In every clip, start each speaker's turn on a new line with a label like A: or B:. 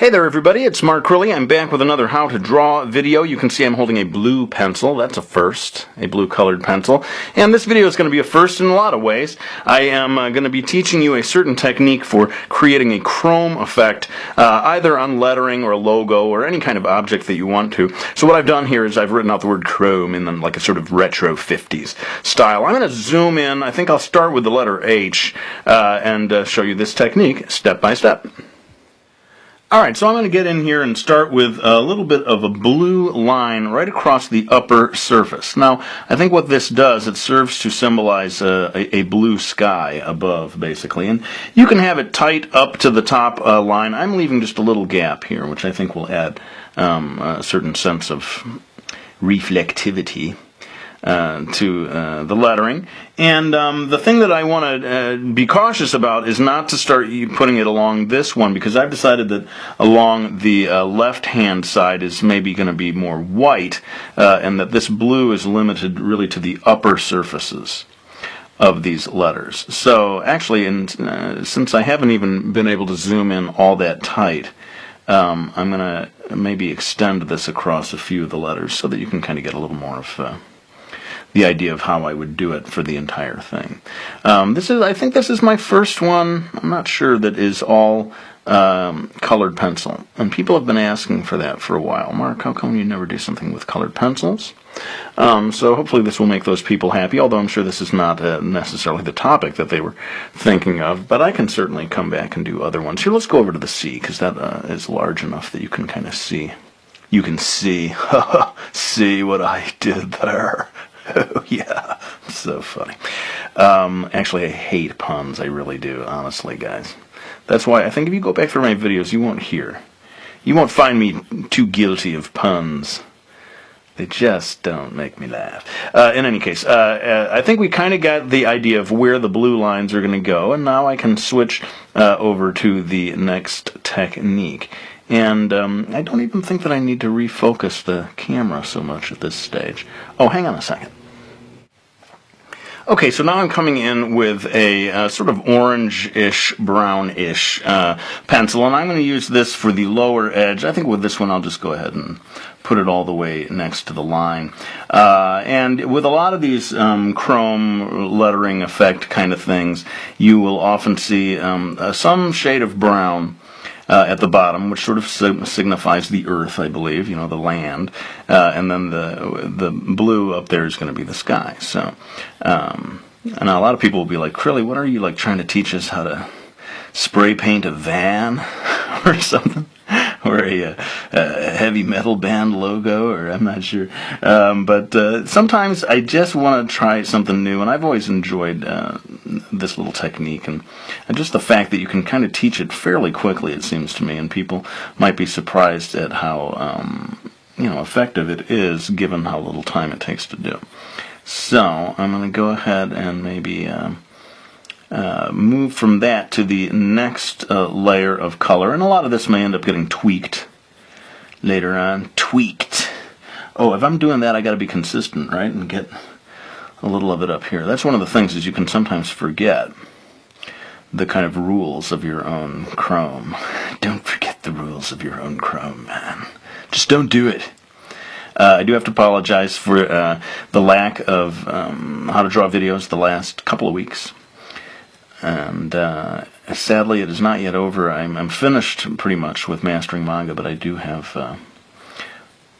A: Hey there everybody, it's Mark Crilly. I'm back with another how to draw video. You can see I'm holding a blue pencil. That's a first, a blue colored pencil. And this video is going to be a first in a lot of ways. I am going to be teaching you a certain technique for creating a chrome effect, either on lettering or a logo or any kind of object that you want to. So what I've done here is I've written out the word chrome in like a sort of retro 50s style. I'm going to zoom in. I think I'll start with the letter H and show you this technique step by step. Alright, so I'm going to get in here and start with a little bit of a blue line right across the upper surface. Now, I think what this does, it serves to symbolize a blue sky above, basically. And you can have it tight up to the top line. I'm leaving just a little gap here, which I think will add a certain sense of reflectivity to the lettering. And the thing that I want to be cautious about is not to start putting it along this one, because I've decided that along the left-hand side is maybe going to be more white, and that this blue is limited really to the upper surfaces of these letters. So actually, since I haven't even been able to zoom in all that tight, I'm going to maybe extend this across a few of the letters so that you can kind of get a little more of the idea of how I would do it for the entire thing. I think this is my first one. I'm not sure that is all colored pencil, and people have been asking for that for a while. Mark, how come you never do something with colored pencils? So hopefully this will make those people happy, although I'm sure this is not necessarily the topic that they were thinking of, but I can certainly come back and do other ones. Here, let's go over to the C, because that is large enough that you can kind of see. You can see, see what I did there. Oh, yeah, so funny. Actually, I hate puns. I really do, honestly, guys. That's why I think if you go back through my videos, you won't find me too guilty of puns. They just don't make me laugh. In any case, I think we kind of got the idea of where the blue lines are going to go, and now I can switch over to the next technique. And I don't even think that I need to refocus the camera so much at this stage. Oh, hang on a second. Okay, so now I'm coming in with a sort of orange-ish, brownish pencil, and I'm going to use this for the lower edge. I think with this one I'll just go ahead and put it all the way next to the line. And with a lot of these chrome lettering effect kind of things, you will often see some shade of brown at the bottom, which sort of signifies the earth, I believe, you know, the land, and then the blue up there is going to be the sky. So, and a lot of people will be like, Crilly, what are you, like, trying to teach us how to spray paint a van or something? Or a heavy metal band logo, or I'm not sure. But sometimes I just want to try something new, and I've always enjoyed this little technique, and just the fact that you can kind of teach it fairly quickly, it seems to me, and people might be surprised at how effective it is, given how little time it takes to do. So I'm going to go ahead and maybe move from that to the next layer of color, and a lot of this may end up getting tweaked later on. Tweaked. Oh, if I'm doing that, I got to be consistent, right, and get a little of it up here. That's one of the things, is you can sometimes forget the kind of rules of your own chrome. Don't forget the rules of your own chrome, man. Just don't do it. I do have to apologize for the lack of how to draw videos the last couple of weeks. And sadly, it is not yet over. I'm finished pretty much with mastering manga, but I do have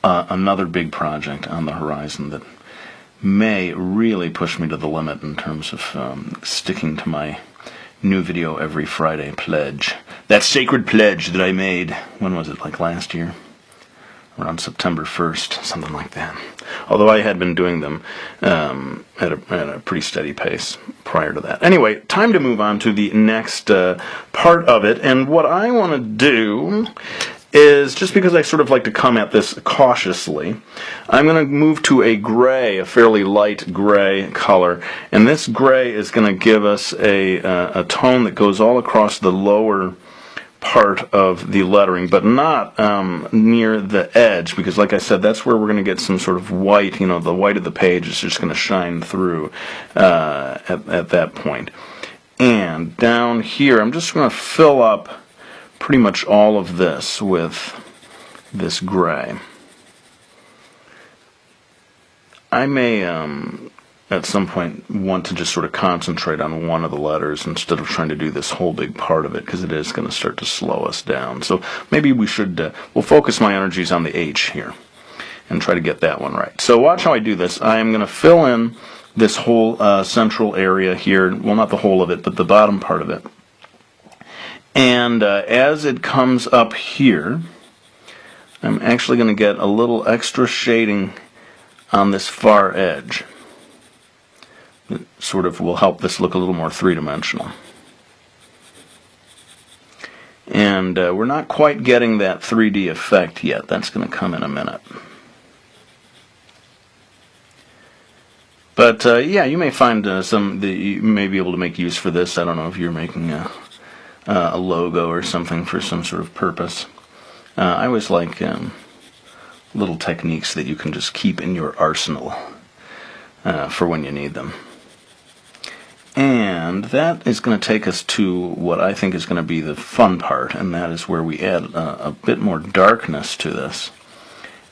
A: another big project on the horizon that may really push me to the limit in terms of sticking to my new video every Friday pledge. That sacred pledge that I made, when was it, like last year? Around September 1st, something like that. Although I had been doing them at a pretty steady pace prior to that. Anyway, time to move on to the next part of it. And what I want to do is, just because I sort of like to come at this cautiously, I'm going to move to a gray, a fairly light gray color. And this gray is going to give us a tone that goes all across the lower part of the lettering, but not near the edge, because like I said, that's where we're going to get some sort of white, you know, the white of the page is just going to shine through at that point. And down here, I'm just going to fill up pretty much all of this with this gray. I may at some point want to just sort of concentrate on one of the letters instead of trying to do this whole big part of it, because it is going to start to slow us down. So maybe we should, we'll focus my energies on the H here and try to get that one right. So watch how I do this. I am going to fill in this whole central area here, well, not the whole of it, but the bottom part of it. And as it comes up here, I'm actually going to get a little extra shading on this far edge. It sort of will help this look a little more three-dimensional. And we're not quite getting that 3D effect yet. That's going to come in a minute. But yeah, you may find some that you may be able to make use for this. I don't know if you're making a logo or something for some sort of purpose. I always like little techniques that you can just keep in your arsenal for when you need them. And that is going to take us to what I think is going to be the fun part, and that is where we add a bit more darkness to this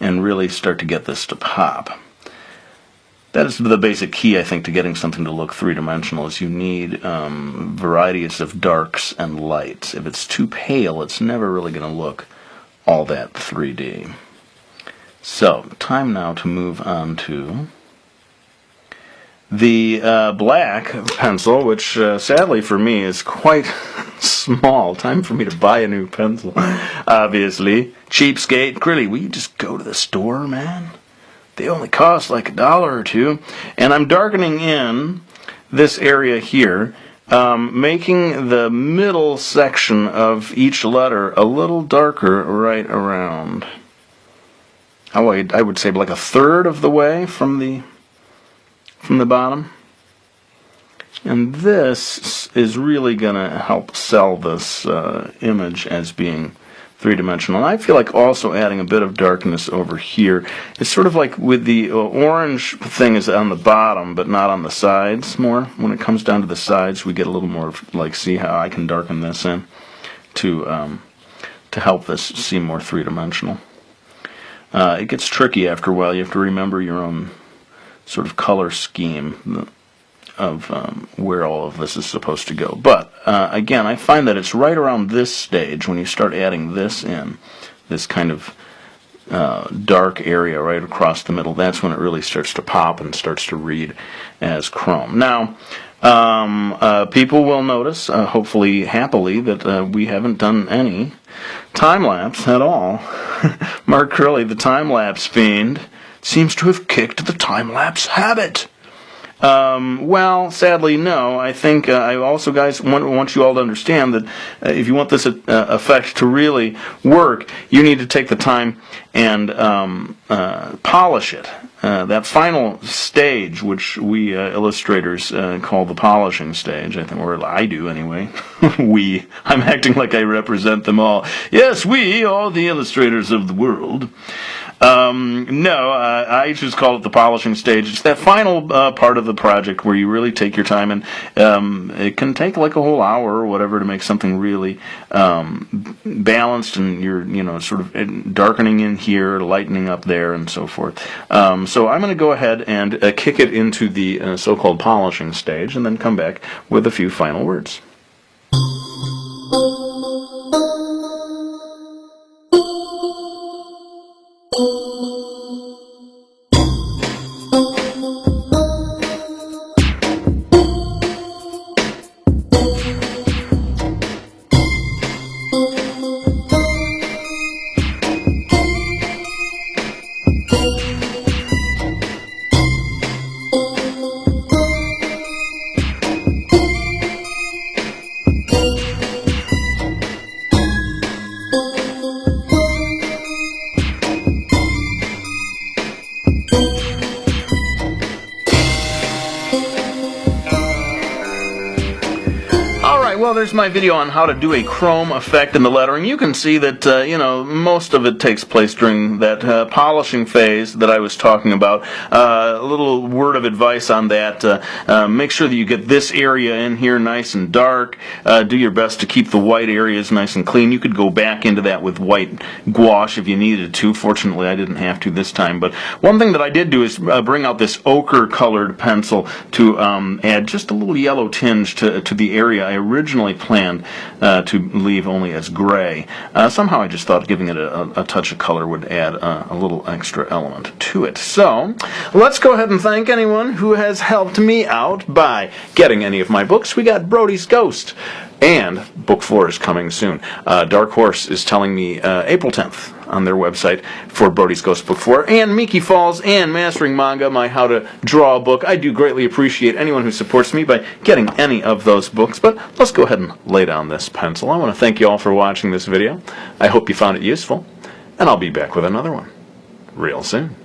A: and really start to get this to pop. That is the basic key, I think, to getting something to look three-dimensional, is you need varieties of darks and lights. If it's too pale, it's never really going to look all that 3D. So, time now to move on to the black pencil, which sadly for me is quite small. Time for me to buy a new pencil, obviously. Cheapskate. Crilly, will you just go to the store, man? They only cost like $1 or $2. And I'm darkening in this area here, making the middle section of each letter a little darker right around. I would say like a third of the way from the bottom. And this is really going to help sell this image as being three-dimensional. And I feel like also adding a bit of darkness over here. It's sort of like with the orange thing is on the bottom, but not on the sides more. When it comes down to the sides, we get a little more like, see how I can darken this in to help this seem more three-dimensional. It gets tricky after a while. You have to remember your own sort of color scheme of where all of this is supposed to go. But again, I find that it's right around this stage when you start adding this in, this kind of dark area right across the middle. That's when it really starts to pop and starts to read as chrome. Now, people will notice, hopefully happily, that we haven't done any time-lapse at all. Mark Crilly, the time-lapse fiend, seems to have kicked the time-lapse habit. Well, sadly, no. I think I also, guys, want you all to understand that if you want this effect to really work, you need to take the time and polish it. That final stage, which we illustrators call the polishing stage, I think, or I do anyway. I'm acting like I represent them all. Yes, we, all the illustrators of the world. No, I just call it the polishing stage. It's that final part of the project where you really take your time, and it can take like a whole hour or whatever to make something really balanced, and you're sort of darkening in here, lightening up there, and so forth. So I'm going to go ahead and kick it into the so-called polishing stage, and then come back with a few final words. Alright, well, there's my video on how to do a chrome effect in the lettering. You can see that, most of it takes place during that polishing phase that I was talking about. A little word of advice on that. Make sure that you get this area in here nice and dark. Do your best to keep the white areas nice and clean. You could go back into that with white gouache if you needed to. Fortunately, I didn't have to this time. But one thing that I did do is bring out this ochre-colored pencil to add just a little yellow tinge to the area I originally planned to leave only as gray. Somehow I just thought giving it a touch of color would add a little extra element to it. So let's go ahead and thank anyone who has helped me out by getting any of my books. We got Brody's Ghost, and Book 4 is coming soon. Dark Horse is telling me April 10th on their website for Brody's Ghost Book 4, and Miki Falls, and Mastering Manga, my How to Draw book. I do greatly appreciate anyone who supports me by getting any of those books, but let's go ahead and lay down this pencil. I want to thank you all for watching this video. I hope you found it useful, and I'll be back with another one real soon.